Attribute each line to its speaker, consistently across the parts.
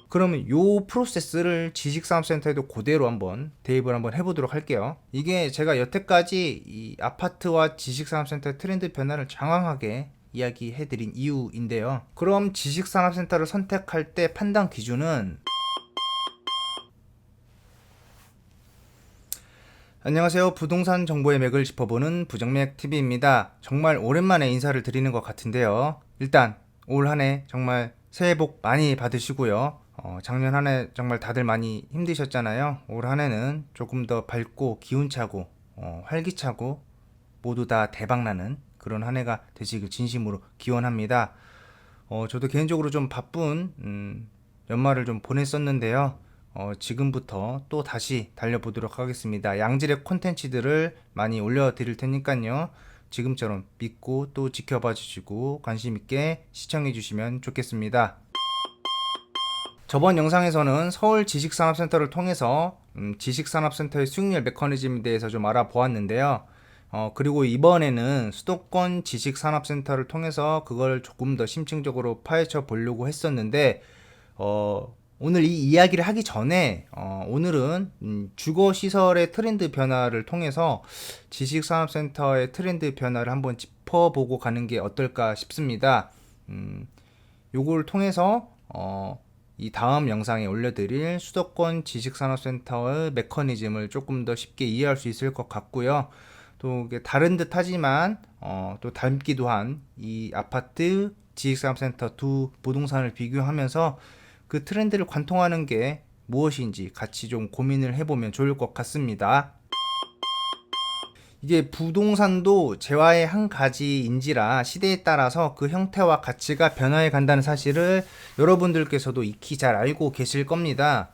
Speaker 1: 그러면 요 프로세스를 지식산업센터에도 그대로 한번 대입을 한번 해보도록 할게요. 이게 제가 여태까지 이 아파트와 지식산업센터의 트렌드 변화를 장황하게 이야기해드린 이유인데요. 그럼 지식산업센터를 선택할 때 판단 기준은, 안녕하세요. 부동산 정보의 맥을 짚어보는 부정맥TV입니다. 정말 오랜만에 인사를 드리는 것 같은데요. 일단 올 한 해 정말 새해 복 많이 받으시고요. 작년 한 해 정말 다들 많이 힘드셨잖아요. 올 한 해는 조금 더 밝고 기운차고 활기차고 모두 다 대박나는 그런 한 해가 되시길 진심으로 기원합니다. 저도 개인적으로 좀 바쁜 연말을 좀 보냈었는데요. 지금부터 또 다시 달려보도록 하겠습니다. 양질의 콘텐츠들을 많이 올려드릴 테니까요. 지금처럼 믿고 또 지켜봐 주시고 관심 있게 시청해 주시면 좋겠습니다. 저번 영상에서는 서울 지식산업센터를 통해서 지식산업센터의 수익률 메커니즘에 대해서 좀 알아보았는데요. 그리고 이번에는 수도권 지식산업센터를 통해서 그걸 조금 더 심층적으로 파헤쳐 보려고 했었는데, 오늘 이 이야기를 하기 전에 오늘은 주거시설의 트렌드 변화를 통해서 지식산업센터의 트렌드 변화를 한번 짚어보고 가는 게 어떨까 싶습니다. 요걸 통해서 이 다음 영상에 올려드릴 수도권 지식산업센터의 메커니즘을 조금 더 쉽게 이해할 수 있을 것 같고요. 또 다른 듯 하지만 또 닮기도 한 이 아파트 지식산업센터 두 부동산을 비교하면서 그 트렌드를 관통하는 게 무엇인지 같이 좀 고민을 해보면 좋을 것 같습니다. 이게 부동산도 재화의 한 가지인지라 시대에 따라서 그 형태와 가치가 변화해 간다는 사실을 여러분들께서도 익히 잘 알고 계실 겁니다.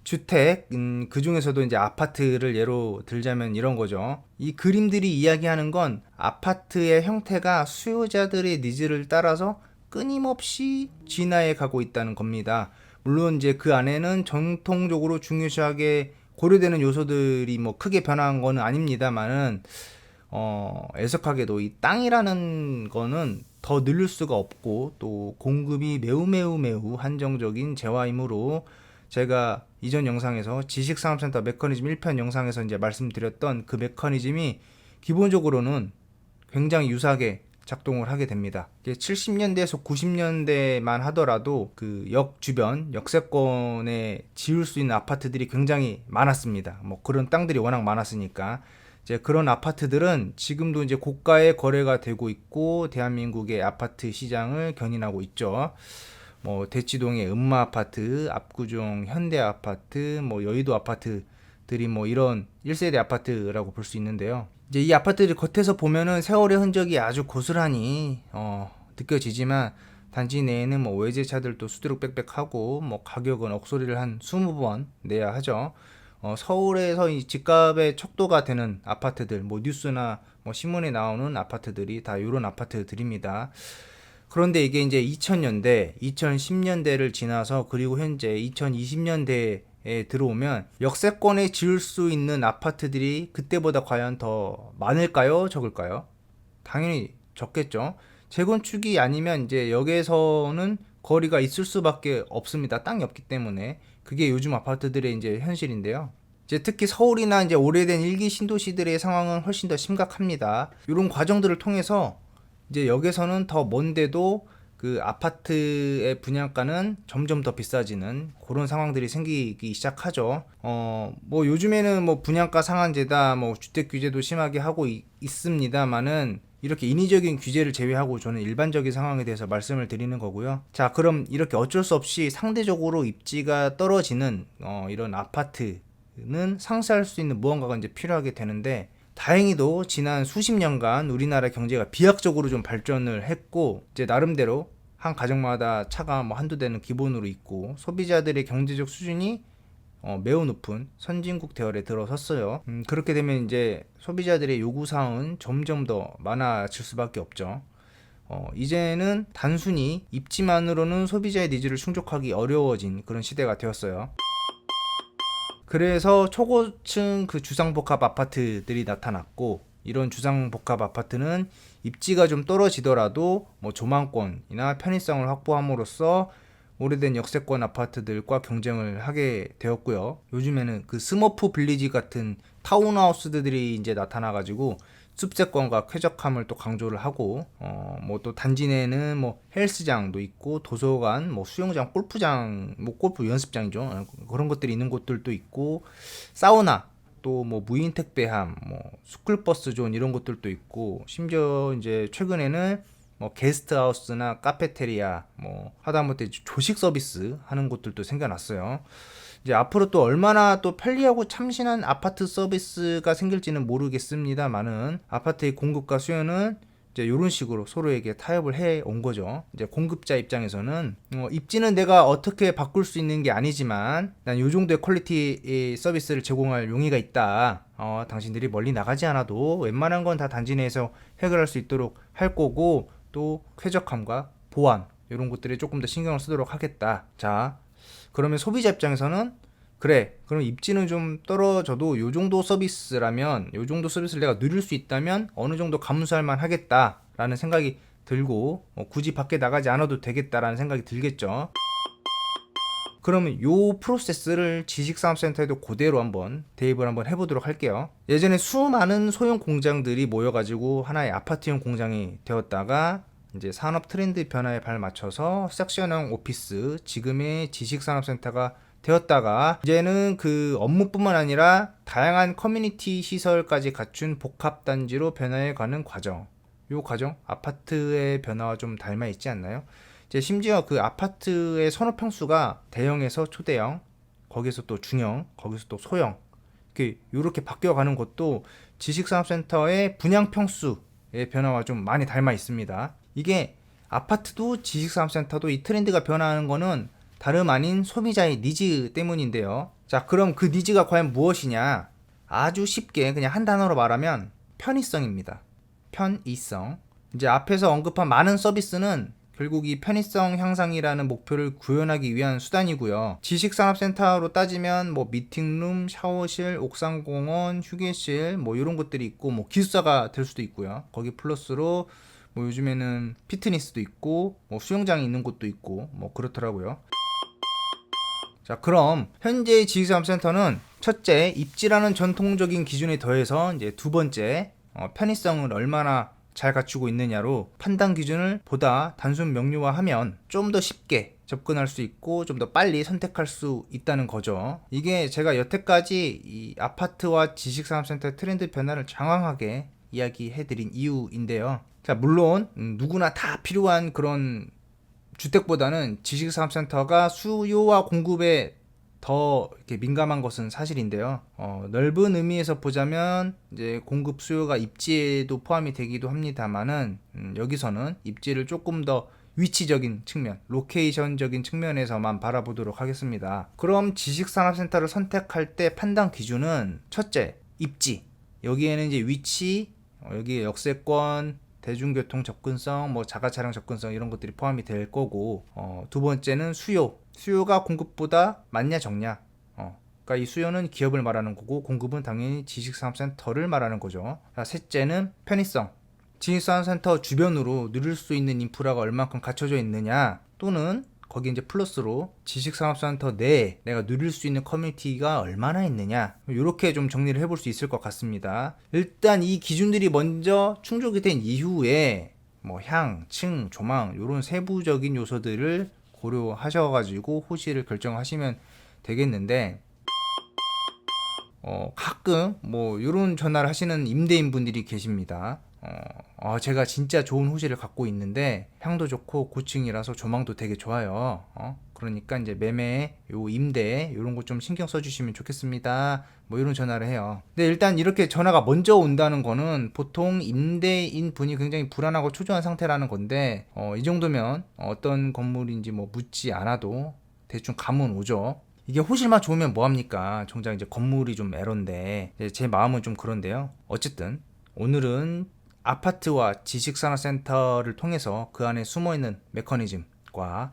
Speaker 1: 주택, 그 중에서도 이제 아파트를 예로 들자면 이런 거죠. 이 그림들이 이야기하는 건 아파트의 형태가 수요자들의 니즈를 따라서 끊임없이 진화해 가고 있다는 겁니다. 물론 이제 그 안에는 전통적으로 중요시하게 고려되는 요소들이 뭐 크게 변한 거는 아닙니다만은, 애석하게도 이 땅이라는 거는 더 늘릴 수가 없고 또 공급이 매우 한정적인 재화이므로, 제가 이전 영상에서 지식산업센터 메커니즘 1편 영상에서 이제 말씀드렸던 그 메커니즘이 기본적으로는 굉장히 유사하게 작동을 하게 됩니다. 70년대에서 90년대만 하더라도 그 역 주변 역세권에 지을 수 있는 아파트들이 굉장히 많았습니다. 뭐 그런 땅들이 워낙 많았으니까 이제 그런 아파트들은 지금도 이제 고가의 거래가 되고 있고 대한민국의 아파트 시장을 견인하고 있죠. 뭐 대치동의 음마 아파트, 압구정 현대 아파트, 뭐 여의도 아파트들이 뭐 이런 1세대 아파트라고 볼 수 있는데요. 이제 이 아파트들 겉에서 보면은 세월의 흔적이 아주 고스란히 느껴지지만, 단지 내에는 뭐 외제차들도 수두룩 빽빽하고 뭐 가격은 억소리를 한 20번 내야 하죠. 서울에서 이 집값의 척도가 되는 아파트들, 뭐 뉴스나 뭐 신문에 나오는 아파트들이 다 이런 아파트들입니다. 그런데 이게 이제 2000년대, 2010년대를 지나서 그리고 현재 2020년대에 들어오면 역세권에 지을 수 있는 아파트들이 그때보다 과연 더 많을까요? 적을까요? 당연히 적겠죠. 재건축이 아니면 이제 역에서는 거리가 있을 수밖에 없습니다. 땅이 없기 때문에. 그게 요즘 아파트들의 이제 현실인데요. 이제 특히 서울이나 이제 오래된 일기 신도시들의 상황은 훨씬 더 심각합니다. 이런 과정들을 통해서 이제 역에서는 더 먼데도 그 아파트의 분양가는 점점 더 비싸지는 그런 상황들이 생기기 시작하죠. 뭐 요즘에는 뭐 분양가 상한제다, 뭐 주택 규제도 심하게 하고 있습니다만은, 이렇게 인위적인 규제를 제외하고 저는 일반적인 상황에 대해서 말씀을 드리는 거고요. 자, 그럼 이렇게 어쩔 수 없이 상대적으로 입지가 떨어지는 이런 아파트는 상쇄할 수 있는 무언가가 이제 필요하게 되는데, 다행히도 지난 수십 년간 우리나라 경제가 비약적으로 좀 발전을 했고, 이제 나름대로 한 가정마다 차가 뭐 한두 대는 기본으로 있고 소비자들의 경제적 수준이 매우 높은 선진국 대열에 들어섰어요. 그렇게 되면 이제 소비자들의 요구사항은 점점 더 많아질 수밖에 없죠. 이제는 단순히 입지만으로는 소비자의 니즈를 충족하기 어려워진 그런 시대가 되었어요. 그래서 초고층 그 주상복합 아파트들이 나타났고, 이런 주상복합 아파트는 입지가 좀 떨어지더라도 뭐 조망권이나 편의성을 확보함으로써 오래된 역세권 아파트들과 경쟁을 하게 되었고요. 요즘에는 그 스머프 빌리지 같은 타운하우스들이 이제 나타나가지고 숲세권과 쾌적함을 또 강조를 하고, 뭐 또 단지 내에는 뭐 헬스장도 있고 도서관, 뭐 수영장, 골프장, 뭐 골프 연습장이죠. 그런 것들이 있는 곳들도 있고, 사우나, 또 뭐 무인 택배함, 뭐 스쿨버스 존 이런 것들도 있고, 심지어 이제 최근에는 뭐 게스트하우스나 카페테리아, 뭐 하다못해 조식 서비스 하는 곳들도 생겨났어요. 이제 앞으로 또 얼마나 또 편리하고 참신한 아파트 서비스가 생길지는 모르겠습니다만은, 아파트의 공급과 수요는 이제 이런 식으로 서로에게 타협을 해 온 거죠. 이제 공급자 입장에서는 입지는 내가 어떻게 바꿀 수 있는 게 아니지만 난 요 정도의 퀄리티의 서비스를 제공할 용의가 있다. 당신들이 멀리 나가지 않아도 웬만한 건 다 단지 내에서 해결할 수 있도록 할 거고, 또 쾌적함과 보안 이런 것들에 조금 더 신경을 쓰도록 하겠다. 자, 그러면 소비자 입장에서는 그래, 그럼 입지는 좀 떨어져도 요 정도 서비스라면, 요 정도 서비스를 내가 누릴 수 있다면 어느 정도 감수할 만 하겠다라는 생각이 들고, 굳이 밖에 나가지 않아도 되겠다라는 생각이 들겠죠. 그러면 요 프로세스를 지식산업센터에도 그대로 한번 대입을 한번 해보도록 할게요. 예전에 수많은 소형 공장들이 모여가지고 하나의 아파트형 공장이 되었다가, 이제 산업 트렌드 변화에 발맞춰서 섹션형 오피스, 지금의 지식산업센터가 되었다가, 이제는 그 업무뿐만 아니라 다양한 커뮤니티 시설까지 갖춘 복합단지로 변화해가는 과정. 요 과정, 아파트의 변화와 좀 닮아 있지 않나요? 이제 심지어 그 아파트의 선호 평수가 대형에서 초대형, 거기서 또 중형, 거기서 또 소형, 이렇게 바뀌어가는 것도 지식산업센터의 분양 평수의 변화와 좀 많이 닮아 있습니다. 이게 아파트도 지식산업센터도 이 트렌드가 변화하는 거는 다름 아닌 소비자의 니즈 때문인데요. 자, 그럼 그 니즈가 과연 무엇이냐? 아주 쉽게 그냥 한 단어로 말하면 편의성입니다. 편의성. 이제 앞에서 언급한 많은 서비스는 결국 이 편의성 향상이라는 목표를 구현하기 위한 수단이고요. 지식산업센터로 따지면 뭐 미팅룸, 샤워실, 옥상공원, 휴게실 뭐 이런 것들이 있고, 뭐 기숙사가 될 수도 있고요. 거기 플러스로 뭐 요즘에는 피트니스도 있고, 뭐 수영장이 있는 곳도 있고, 뭐 그렇더라고요. 자, 그럼 현재의 지식산업센터는 첫째, 입지라는 전통적인 기준에 더해서 이제 두 번째, 편의성을 얼마나 잘 갖추고 있느냐로 판단 기준을 보다 단순 명료화하면 좀 더 쉽게 접근할 수 있고 좀 더 빨리 선택할 수 있다는 거죠. 이게 제가 여태까지 이 아파트와 지식산업센터의 트렌드 변화를 장황하게 이야기해드린 이유인데요. 자, 물론 누구나 다 필요한 그런 주택보다는 지식산업센터가 수요와 공급에 더 이렇게 민감한 것은 사실인데요. 넓은 의미에서 보자면 이제 공급 수요가 입지에도 포함이 되기도 합니다만은, 여기서는 입지를 조금 더 위치적인 측면, 로케이션적인 측면에서만 바라보도록 하겠습니다. 그럼 지식산업센터를 선택할 때 판단 기준은 첫째, 입지. 여기에는 이제 위치, 여기에 역세권, 대중교통 접근성, 뭐 자가차량 접근성 이런 것들이 포함이 될 거고, 두 번째는 수요가 공급보다 많냐 적냐. 그러니까 이 수요는 기업을 말하는 거고, 공급은 당연히 지식산업센터를 말하는 거죠. 자, 셋째는 편의성. 지식산업센터 주변으로 누릴 수 있는 인프라가 얼만큼 갖춰져 있느냐, 또는 거기 이제 플러스로 지식산업센터 내에 내가 누릴 수 있는 커뮤니티가 얼마나 있느냐, 이렇게 좀 정리를 해볼 수 있을 것 같습니다. 일단 이 기준들이 먼저 충족이 된 이후에 뭐 향, 층, 조망 이런 세부적인 요소들을 고려하셔가지고 호시를 결정하시면 되겠는데, 가끔 뭐 이런 전화를 하시는 임대인 분들이 계십니다. 제가 진짜 좋은 호실을 갖고 있는데 향도 좋고 고층이라서 조망도 되게 좋아요. 그러니까 이제 매매, 요 임대 이런 거 좀 신경 써주시면 좋겠습니다. 뭐 이런 전화를 해요. 근데 일단 이렇게 전화가 먼저 온다는 거는 보통 임대인 분이 굉장히 불안하고 초조한 상태라는 건데, 이 정도면 어떤 건물인지 뭐 묻지 않아도 대충 감은 오죠. 이게 호실만 좋으면 뭐합니까? 정작 이제 건물이 좀 애로인데, 제 마음은 좀 그런데요. 어쨌든 오늘은 아파트와 지식산업센터를 통해서 그 안에 숨어있는 메커니즘과,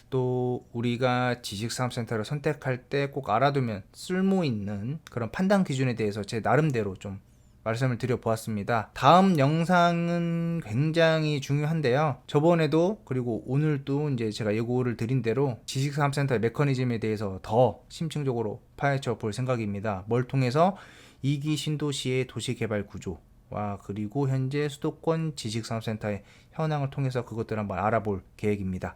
Speaker 1: 또 우리가 지식산업센터를 선택할 때 꼭 알아두면 쓸모있는 그런 판단 기준에 대해서 제 나름대로 좀 말씀을 드려보았습니다. 다음 영상은 굉장히 중요한데요. 저번에도 그리고 오늘도 이제 제가 예고를 드린 대로 지식산업센터의 메커니즘에 대해서 더 심층적으로 파헤쳐 볼 생각입니다. 뭘 통해서 2기 신도시의 도시개발 구조와 그리고 현재 수도권 지식산업센터의 현황을 통해서 그것들을 한번 알아볼 계획입니다.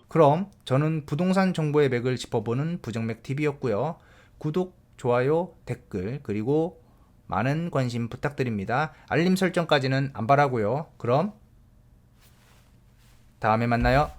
Speaker 1: 그럼 저는 부동산 정보의 맥을 짚어보는 부정맥TV였고요. 구독, 좋아요, 댓글 그리고 많은 관심 부탁드립니다. 알림 설정까지는 안 바라고요. 그럼 다음에 만나요.